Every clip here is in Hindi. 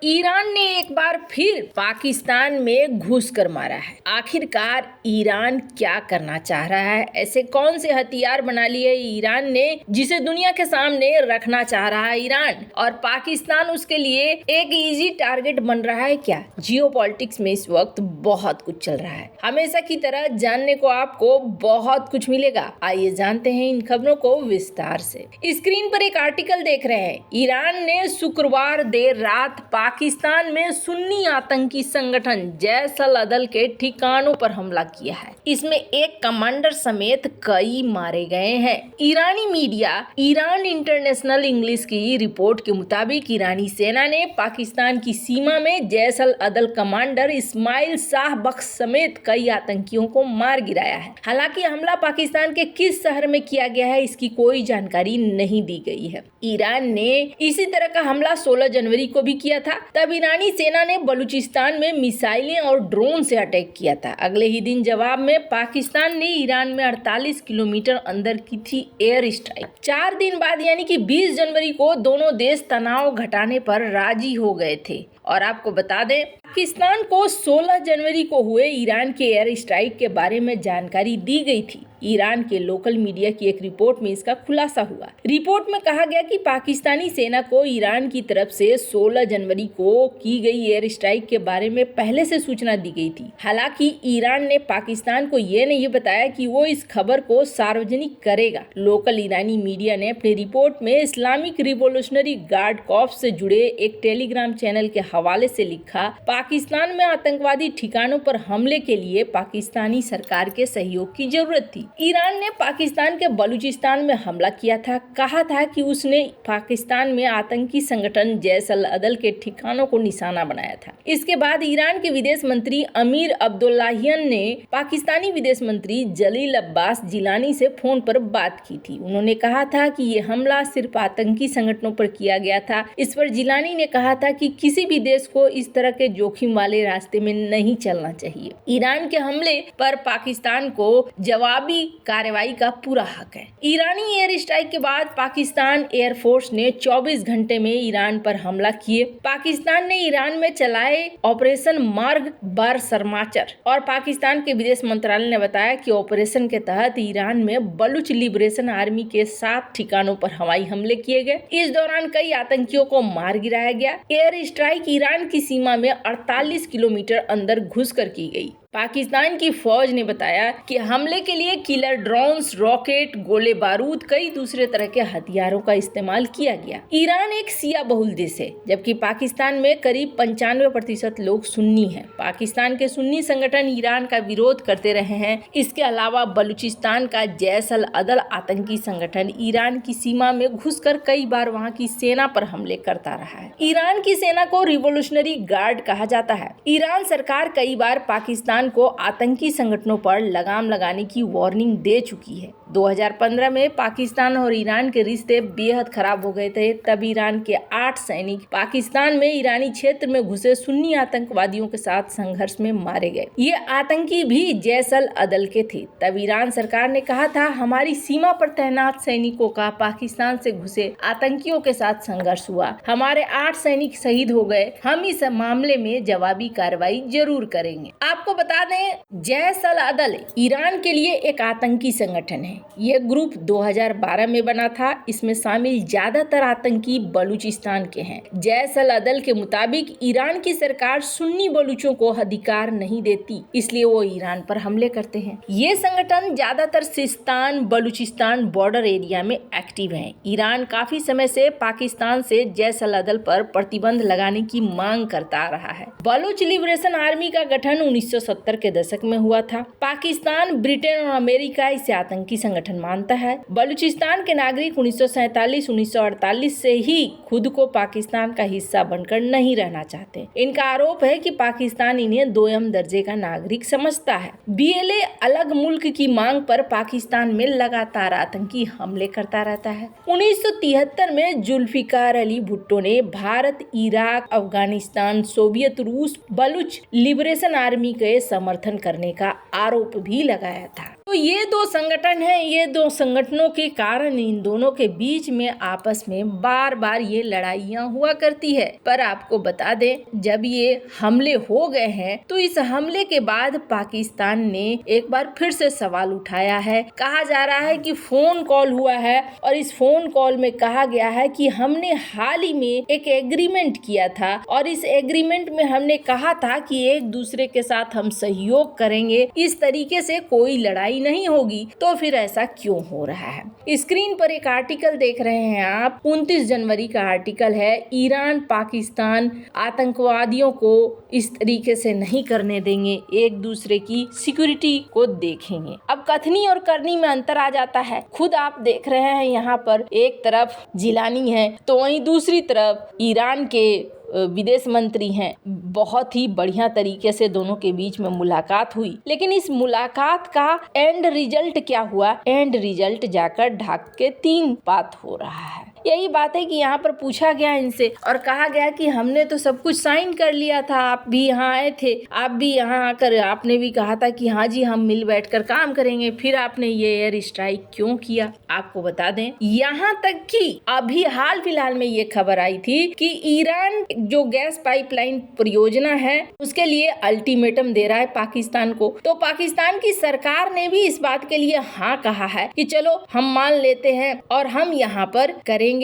ईरान ने एक बार फिर पाकिस्तान में घुस कर मारा है। आखिरकार ईरान क्या करना चाह रहा है? ऐसे कौन से हथियार बना लिए ईरान ने जिसे दुनिया के सामने रखना चाह रहा है ईरान, और पाकिस्तान उसके लिए एक इजी टारगेट बन रहा है क्या? जियोपॉलिटिक्स में इस वक्त बहुत कुछ चल रहा है। हमेशा की तरह जानने को आपको बहुत कुछ मिलेगा। आइए जानते हैं इन खबरों को विस्तार से। स्क्रीन पर एक आर्टिकल देख रहे हैं। ईरान ने शुक्रवार देर रात पाकिस्तान में सुन्नी आतंकी संगठन जैश अल अदल के ठिकानों पर हमला किया है। इसमें एक कमांडर समेत कई मारे गए हैं। ईरानी मीडिया ईरान इंटरनेशनल इंग्लिश की रिपोर्ट के मुताबिक ईरानी सेना ने पाकिस्तान की सीमा में जैश अल अदल कमांडर इस्माइल शाह बख्श समेत कई आतंकियों को मार गिराया है। हालांकि हमला पाकिस्तान के किस शहर में किया गया है इसकी कोई जानकारी नहीं दी गई है। ईरान ने इसी तरह का हमला 16 जनवरी को भी किया था। तब ईरानी सेना ने बलूचिस्तान में मिसाइलें और ड्रोन से अटैक किया था। अगले ही दिन जवाब में पाकिस्तान ने ईरान में 48 किलोमीटर अंदर की थी एयर स्ट्राइक। 4 दिन बाद यानी कि 20 जनवरी को दोनों देश तनाव घटाने पर राजी हो गए थे। और आपको बता दें, पाकिस्तान को 16 जनवरी को हुए ईरान के एयर स्ट्राइक के बारे में जानकारी दी गई थी। ईरान के लोकल मीडिया की एक रिपोर्ट में इसका खुलासा हुआ। रिपोर्ट में कहा गया कि पाकिस्तानी सेना को ईरान की तरफ से 16 जनवरी को की गई एयर स्ट्राइक के बारे में पहले से सूचना दी गई थी। हालांकि ईरान ने पाकिस्तान को ये नहीं बताया कि वो इस खबर को सार्वजनिक करेगा। लोकल ईरानी मीडिया ने अपनी रिपोर्ट में इस्लामिक रिवोल्यूशनरी गार्ड कॉर्प्स से जुड़े एक टेलीग्राम चैनल के हवाले से लिखा, पाकिस्तान में आतंकवादी ठिकानों पर हमले के लिए पाकिस्तानी सरकार के सहयोग की जरूरत थी। ईरान ने पाकिस्तान के बलूचिस्तान में हमला किया था। कहा था कि उसने पाकिस्तान में आतंकी संगठन जैश अल अदल के ठिकानों को निशाना बनाया था। इसके बाद ईरान के विदेश मंत्री अमीर अब्दुल्लाहियन ने पाकिस्तानी विदेश मंत्री जलील अब्बास जिलानी से फोन पर बात की थी। उन्होंने कहा था कि ये हमला सिर्फ आतंकी संगठनों पर किया गया था। इस पर जिलानी ने कहा था कि किसी भी देश को इस तरह के जोखिम वाले रास्ते में नहीं चलना चाहिए। ईरान के हमले पर पाकिस्तान को जवाबी कार्रवाई का पूरा हक है। ईरानी एयर स्ट्राइक के बाद पाकिस्तान एयरफोर्स ने 24 घंटे में ईरान पर हमला किए। पाकिस्तान ने ईरान में चलाए ऑपरेशन मार्ग बार सरमाचर, और पाकिस्तान के विदेश मंत्रालय ने बताया कि ऑपरेशन के तहत ईरान में बलूच लिबरेशन आर्मी के 7 ठिकानों पर हवाई हमले किए गए। इस दौरान कई आतंकियों को मार गिराया गया। एयर स्ट्राइक ईरान की सीमा में 48 किलोमीटर अंदर घुसकर की गई। पाकिस्तान की फौज ने बताया कि हमले के लिए किलर ड्रोन्स, रॉकेट, गोले बारूद, कई दूसरे तरह के हथियारों का इस्तेमाल किया गया। ईरान एक शिया बहुल देश है, जबकि पाकिस्तान में करीब 95% लोग सुन्नी हैं। पाकिस्तान के सुन्नी संगठन ईरान का विरोध करते रहे हैं। इसके अलावा बलूचिस्तान का जैश अल अदल आतंकी संगठन ईरान की सीमा में घुसकर कई बार वहां की सेना पर हमले करता रहा है। ईरान की सेना को रिवोल्यूशनरी गार्ड कहा जाता है। ईरान सरकार कई बार पाकिस्तान को आतंकी संगठनों पर लगाम लगाने की वार्निंग दे चुकी है। 2015 में पाकिस्तान और ईरान के रिश्ते बेहद खराब हो गए थे। तब ईरान के 8 सैनिक पाकिस्तान में ईरानी क्षेत्र में घुसे सुन्नी आतंकवादियों के साथ संघर्ष में मारे गए। ये आतंकी भी जैश अल अदल के थे। तब ईरान सरकार ने कहा था, हमारी सीमा पर तैनात सैनिकों का पाकिस्तान से घुसे आतंकियों के साथ संघर्ष हुआ, हमारे 8 सैनिक शहीद हो गए, हम इस मामले में जवाबी कार्रवाई जरूर करेंगे। आपको बता दें, जैश अल अदल ईरान के लिए एक आतंकी संगठन है। ये ग्रुप 2012 में बना था। इसमें शामिल ज्यादातर आतंकी बलूचिस्तान के हैं। जैश अल अदल के मुताबिक ईरान की सरकार सुन्नी बलूचों को अधिकार नहीं देती, इसलिए वो ईरान पर हमले करते हैं। ये संगठन ज्यादातर सिस्तान बलूचिस्तान बॉर्डर एरिया में एक्टिव है। ईरान काफी समय से पाकिस्तान से जैश अल अदल पर प्रतिबंध लगाने की मांग करता आ रहा है। बलूच लिबरेशन आर्मी का गठन 1970 के दशक में हुआ था। पाकिस्तान, ब्रिटेन और अमेरिका इसे आतंकी संगठन मानता है। बलूचिस्तान के नागरिक 1947-1948 से ही खुद को पाकिस्तान का हिस्सा बनकर नहीं रहना चाहते। इनका आरोप है कि पाकिस्तान इन्हें दोयम दर्जे का नागरिक समझता है। बीएलए अलग मुल्क की मांग पर पाकिस्तान में लगातार आतंकी हमले करता रहता है। 1973 में जुल्फिकार अली भुट्टो ने भारत, इराक, अफगानिस्तान, सोवियत रूस, बलूच लिबरेशन आर्मी के समर्थन करने का आरोप भी लगाया था। तो ये दो संगठन हैं, ये दो संगठनों के कारण इन दोनों के बीच में आपस में बार बार ये लड़ाइयाँ हुआ करती है। पर आपको बता दें, जब ये हमले हो गए हैं तो इस हमले के बाद पाकिस्तान ने एक बार फिर से सवाल उठाया है। कहा जा रहा है कि फोन कॉल हुआ है और इस फोन कॉल में कहा गया है कि हमने हाल ही में एक एग्रीमेंट किया था और इस एग्रीमेंट में हमने कहा था कि एक दूसरे के साथ हम सहयोग करेंगे, इस तरीके से कोई लड़ाई नहीं होगी, तो फिर ऐसा क्यों हो रहा है। स्क्रीन पर एक आर्टिकल देख रहे हैं आप, 29 जनवरी का आर्टिकल है। ईरान पाकिस्तान आतंकवादियों को इस तरीके से नहीं करने देंगे, एक दूसरे की सिक्योरिटी को देखेंगे। अब कथनी और करनी में अंतर आ जाता है। खुद आप देख रहे हैं, यहाँ पर एक तरफ जिलानी है तो वहीं दूसरी तरफ ईरान के विदेश मंत्री हैं। बहुत ही बढ़िया तरीके से दोनों के बीच में मुलाकात हुई, लेकिन इस मुलाकात का एंड रिजल्ट क्या हुआ? एंड रिजल्ट जाकर ढाक के 3 बात हो रहा है। यही बात है कि यहाँ पर पूछा गया इनसे और कहा गया कि हमने तो सब कुछ साइन कर लिया था, आप भी यहाँ आए थे, आप भी यहाँ आकर आपने भी कहा था कि हाँ जी हम मिल बैठकर काम करेंगे, फिर आपने ये एयर स्ट्राइक क्यों किया? आपको बता दें, यहाँ तक कि अभी हाल फिलहाल में ये खबर आई थी कि ईरान जो गैस पाइपलाइन परियोजना है उसके लिए अल्टीमेटम दे रहा है पाकिस्तान को। तो पाकिस्तान की सरकार ने भी इस बात के लिए हाँ कहा है कि चलो हम मान लेते हैं और हम यहाँ पर करेंगे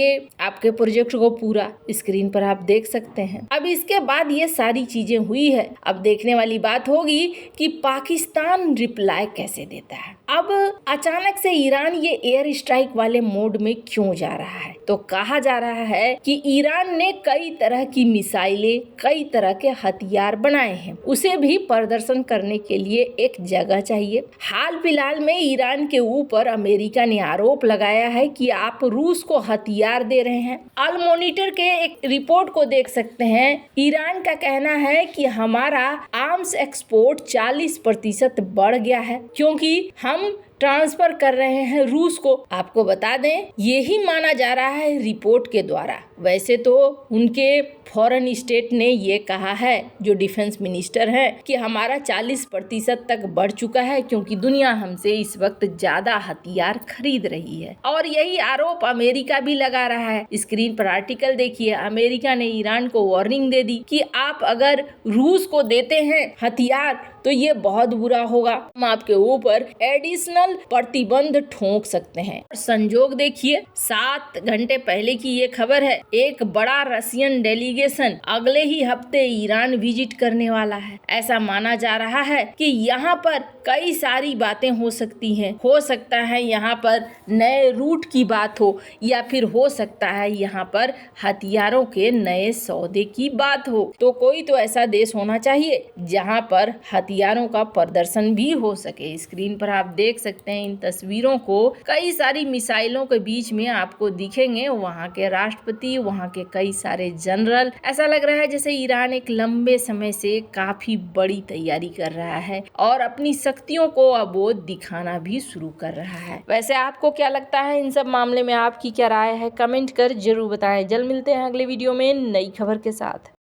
आपके प्रोजेक्ट को पूरा। स्क्रीन पर आप देख सकते हैं। अब इसके बाद ये सारी चीजें हुई है। अब देखने वाली बात होगी कि पाकिस्तान रिप्लाई कैसे देता है। अब अचानक से ईरान ये एयर स्ट्राइक वाले मोड में क्यों जा रहा है? तो कहा जा रहा है कि ईरान ने कई तरह की मिसाइलें, कई तरह के हथियार बनाए हैं, उसे भी प्रदर्शन करने के लिए एक जगह चाहिए। हाल फिलहाल में ईरान के ऊपर अमेरिका ने आरोप लगाया है कि आप रूस को हथियार दे रहे हैं। अल मॉनिटर के एक रिपोर्ट को देख सकते हैं। ईरान का कहना है कि हमारा आर्म्स एक्सपोर्ट 40% बढ़ गया है क्योंकि हम ट्रांसफर कर रहे हैं रूस को। आपको बता दें, यही माना जा रहा है रिपोर्ट के द्वारा। वैसे तो उनके फॉरेन स्टेट ने ये कहा है, जो डिफेंस मिनिस्टर है, कि हमारा 40% तक बढ़ चुका है क्योंकि दुनिया हमसे इस वक्त ज्यादा हथियार खरीद रही है। और यही आरोप अमेरिका भी लगा रहा है। स्क्रीन पर आर्टिकल देखिए। अमेरिका ने ईरान को वार्निंग दे दी कि आप अगर रूस को देते हैं हथियार तो ये बहुत बुरा होगा, हम आपके ऊपर एडिशनल प्रतिबंध ठोक सकते हैं। संजोग देखिए, 7 घंटे पहले की ये खबर है। एक बड़ा रशियन डेलीगेशन अगले ही हफ्ते ईरान विजिट करने वाला है। ऐसा माना जा रहा है कि यहाँ पर कई सारी बातें हो सकती हैं। हो सकता है यहाँ पर नए रूट की बात हो, या फिर हो सकता है यहाँ पर हथियारों के नए सौदे की बात हो। तो कोई तो ऐसा देश होना चाहिए जहाँ पर हथियारों का प्रदर्शन भी हो सके। स्क्रीन पर आप देख सकते हैं इन तस्वीरों को। कई सारी मिसाइलों के बीच में आपको दिखेंगे वहाँ के राष्ट्रपति, वहाँ के कई सारे जनरल। ऐसा लग रहा है जैसे ईरान एक लंबे समय से काफी बड़ी तैयारी कर रहा है और अपनी शक्तियों को अब वो दिखाना भी शुरू कर रहा है। वैसे आपको क्या लगता है इन सब मामले में? आपकी क्या राय है? कमेंट कर जरूर बताएं। जल्द मिलते हैं अगले वीडियो में नई खबर के साथ।